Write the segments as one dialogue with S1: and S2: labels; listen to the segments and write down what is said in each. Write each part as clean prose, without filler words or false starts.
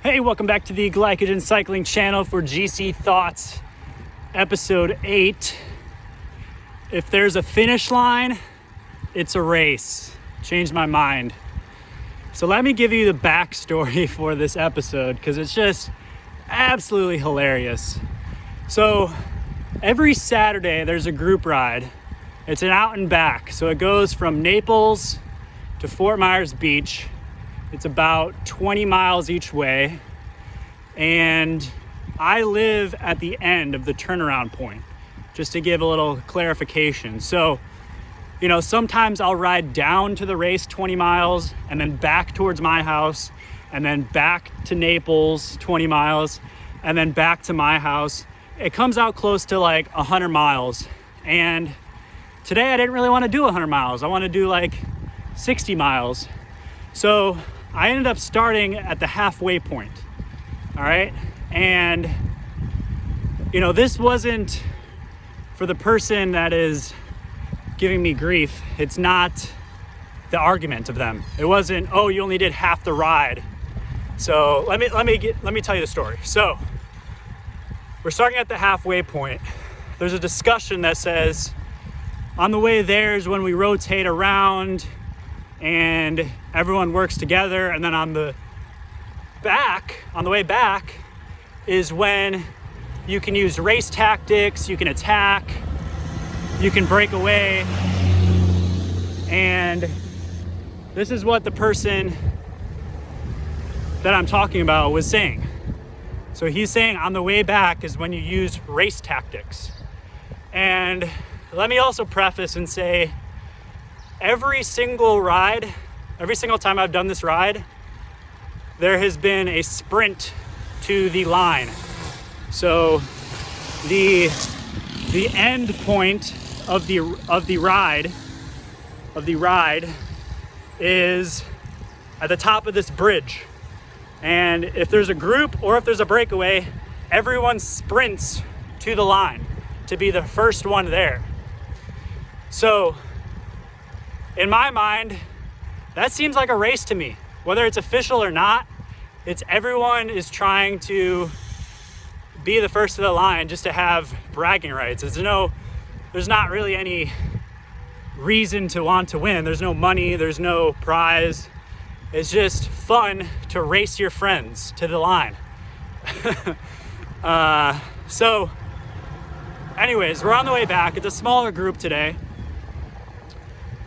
S1: Hey, welcome back to the Glycogen Cycling channel for GC Thoughts, episode 8. If there's a finish line, it's a race. Changed my mind. So let me give you the backstory for this episode because it's just absolutely hilarious. So every Saturday there's a group ride. It's an out and back. So it goes from Naples to Fort Myers Beach. It's about 20 miles each way. And I live at the end of the turnaround point, just to give a little clarification. So, sometimes I'll ride down to the race 20 miles and then back towards my house and then back to Naples 20 miles and then back to my house. It comes out close to like 100 miles. And today I didn't really want to do 100 miles. I want to do like 60 miles. So I ended up starting at the halfway point, all right? And, this wasn't for the person that is giving me grief. It's not the argument of them. It wasn't, oh, you only did half the ride. So let me tell you the story. So we're starting at the halfway point. There's a discussion that says on the way there is when we rotate around and everyone works together, and then on the way back is when you can use race tactics, you can attack, you can break away. And this is what the person that I'm talking about was saying. So he's saying on the way back is when you use race tactics. And let me also preface and say, every single time I've done this ride, there has been a sprint to the line. So the end point of the ride is at the top of this bridge. And if there's a group or if there's a breakaway, everyone sprints to the line to be the first one there. So in my mind, that seems like a race to me. Whether it's official or not, it's everyone is trying to be the first to the line just to have bragging rights. There's not really any reason to want to win. There's no money, there's no prize. It's just fun to race your friends to the line. So anyways, we're on the way back. It's a smaller group today.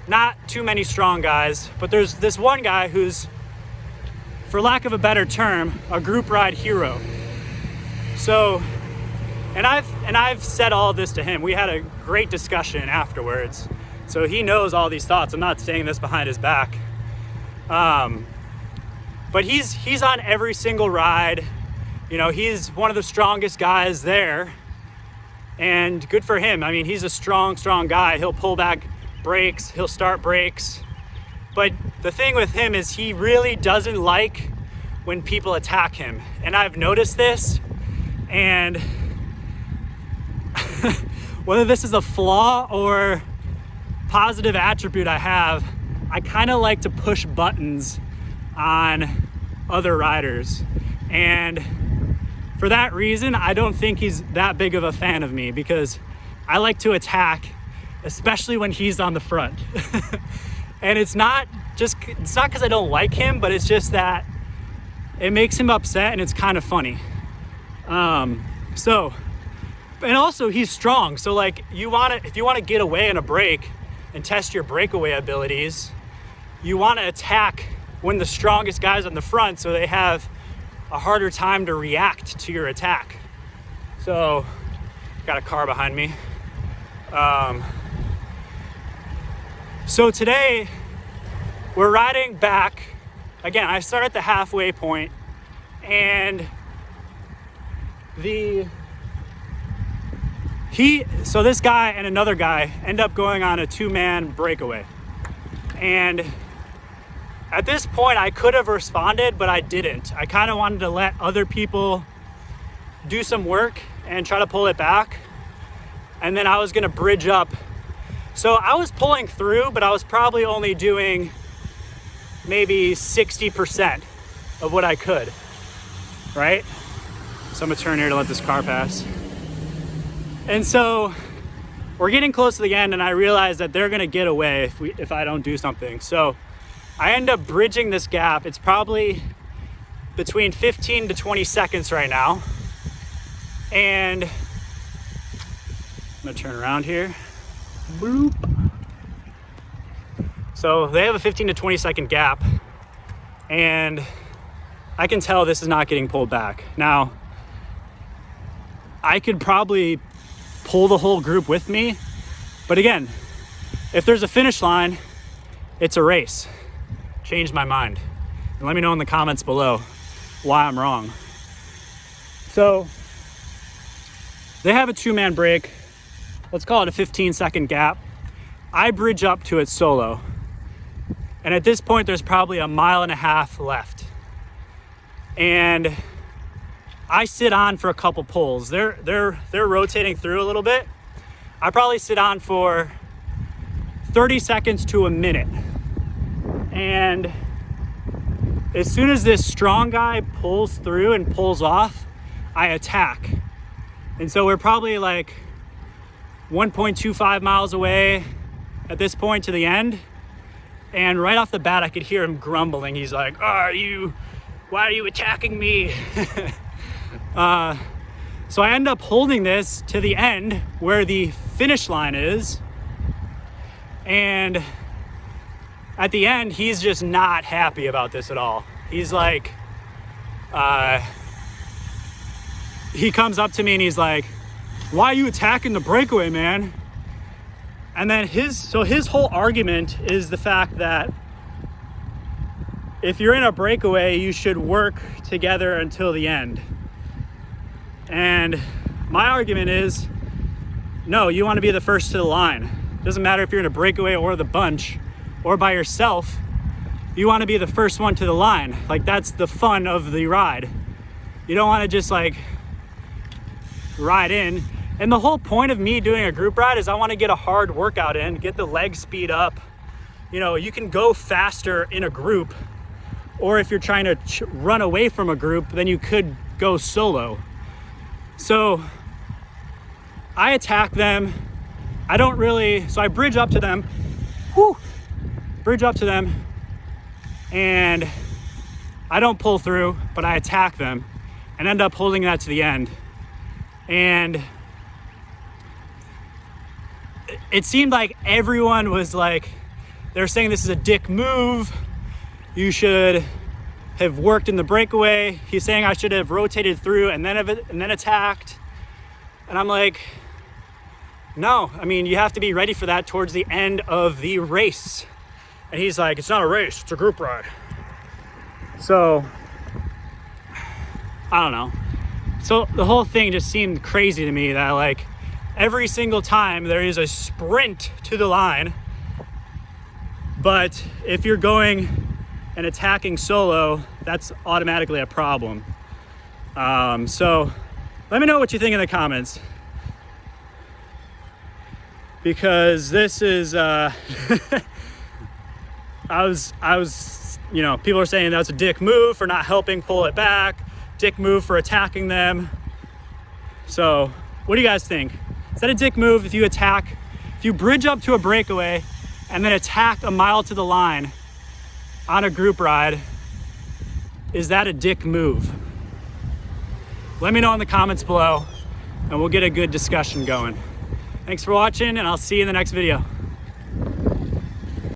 S1: Not too many strong guys, but there's this one guy who's, for lack of a better term, a group ride hero. So, and I've said all this to him. We had a great discussion afterwards. So he knows all these thoughts. I'm not saying this behind his back. But he's on every single ride. He's one of the strongest guys there. And good for him. I mean, he's a strong guy. He'll pull back brakes, he'll start brakes. But the thing with him is he really doesn't like when people attack him. And I've noticed this, and whether this is a flaw or positive attribute I have, I kind of like to push buttons on other riders. And for that reason, I don't think he's that big of a fan of me, because I like to attack, especially when he's on the front. And it's not because I don't like him, but it's just that it makes him upset and it's kind of funny. And also he's strong. So like if you want to get away in a break and test your breakaway abilities, you want to attack when the strongest guy's on the front, so they have a harder time to react to your attack. So got a car behind me. So today we're riding back. Again, I start at the halfway point, and so this guy and another guy end up going on a 2-man breakaway. And at this point I could have responded, but I didn't. I kind of wanted to let other people do some work and try to pull it back. And then I was gonna bridge up. So I was pulling through, but I was probably only doing maybe 60% of what I could. right? So I'm gonna turn here to let this car pass. And so we're getting close to the end, and I realize that they're gonna get away if I don't do something. So I end up bridging this gap. It's probably between 15 to 20 seconds right now. And I'm gonna turn around here. Boop. So they have a 15 to 20 second gap, and I can tell this is not getting pulled back. Now, I could probably pull the whole group with me, but again, if there's a finish line, it's a race. Changed my mind. And let me know in the comments below why I'm wrong. So they have a 2-man break. Let's call it a 15-second gap. I bridge up to it solo. And at this point, there's probably a 1.5 miles left. And I sit on for a couple pulls. They're rotating through a little bit. I probably sit on for 30 seconds to a minute. And as soon as this strong guy pulls through and pulls off, I attack. And so we're probably like 1.25 miles away at this point to the end. And right off the bat, I could hear him grumbling. He's like, why are you attacking me? So I end up holding this to the end where the finish line is. And at the end, he's just not happy about this at all. He's like, he comes up to me and he's like, why are you attacking the breakaway, man? And then his whole argument is the fact that if you're in a breakaway, you should work together until the end. And my argument is, no, you want to be the first to the line. Doesn't matter if you're in a breakaway or the bunch or by yourself, you want to be the first one to the line. Like, that's the fun of the ride. You don't want to just like ride in. And the whole point of me doing a group ride is I want to get a hard workout in, get the leg speed up. You know, you can go faster in a group, or if you're trying to run away from a group, then you could go solo. So I attack them. So I bridge up to them, and I don't pull through, but I attack them and end up holding that to the end. And it seemed like everyone was like, they're saying this is a dick move. You should have worked in the breakaway. He's saying I should have rotated through and then attacked. And I'm like, no, I mean, you have to be ready for that towards the end of the race. And he's like, it's not a race, it's a group ride. So, I don't know. So the whole thing just seemed crazy to me that like every single time there is a sprint to the line, but if you're going and attacking solo, that's automatically a problem. So let me know what you think in the comments, because this is I was you know, people are saying that's a dick move for not helping pull it back, dick move for attacking them. So what do you guys think? Is that a dick move if you bridge up to a breakaway and then attack a mile to the line on a group ride? Is that a dick move? Let me know in the comments below and we'll get a good discussion going. Thanks for watching, and I'll see you in the next video.